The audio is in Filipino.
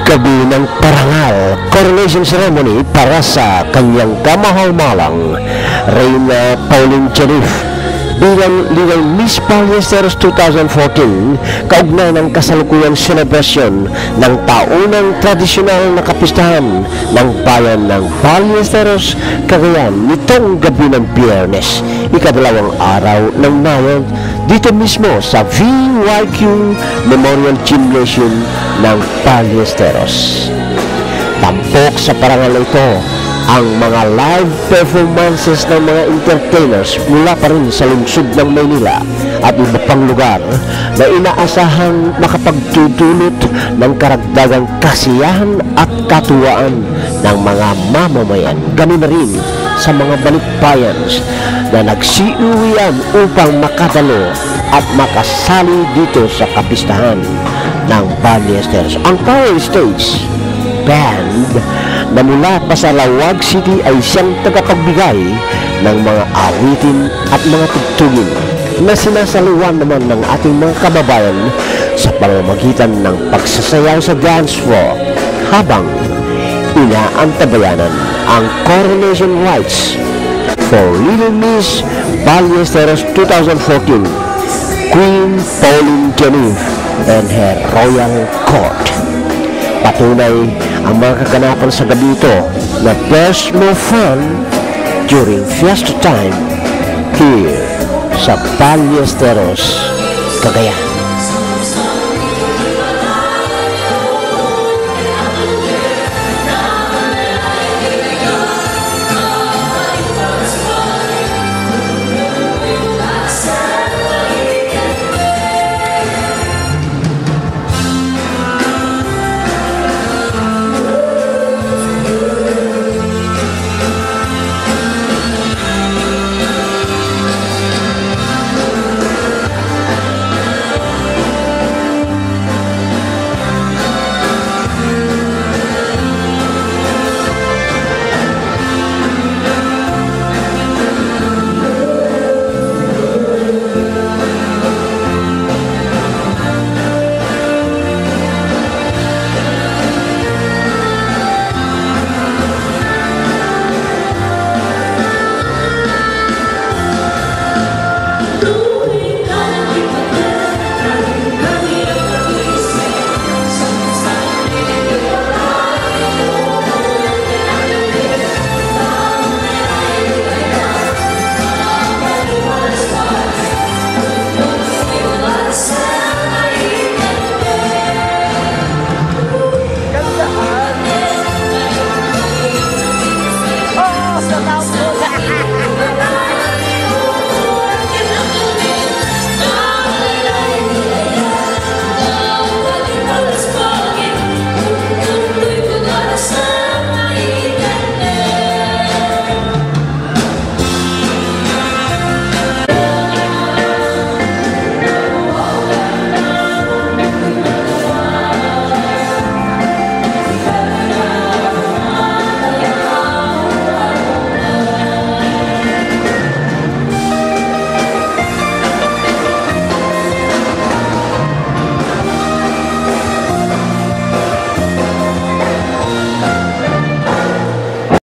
Gabi ng parangal, coronation ceremony para sa kanyang kamahal-malang Reyna Pauline Geneve bilang Legal Miss Ballesteros 2014 kaugnay ng kasalukuyang selebrasyon ng taunang tradisyonal na kapistahan ng bayan ng Ballesteros, Cagayan nitong gabi ng Biyernes, ikadalawang araw ng Mayo, dito mismo sa VYQ Memorial Gymnasium ng Ballesteros. Tampok sa parangal na ito ang mga live performances ng mga entertainers mula pa rin sa lungsod ng Maynila at iba pang lugar na inaasahang makapagtutulot ng karagdagang kasiyahan at katuwaan ng mga mamamayan, ganoon na rin sa mga balikbayans na nagsiuwian upang makadalo at makasali dito sa kapistahan ng Ballesteros. Ang power stage band na mula pa sa Lawag City ay siyang tagapagbigay ng mga awitin at mga tugtugin na sinasaluhan naman ng ating mga kababayan sa pamamagitan ng pagsasayaw sa dance floor habang inaantabayanan ang coronation rites for Little Miss Ballesteros 2014 Queen Pauline Geneve and her royal court. Patunay ang mga kaganapan sa gabi ito na there's more fun during fiesta time here sa Ballesteros, Cagayan.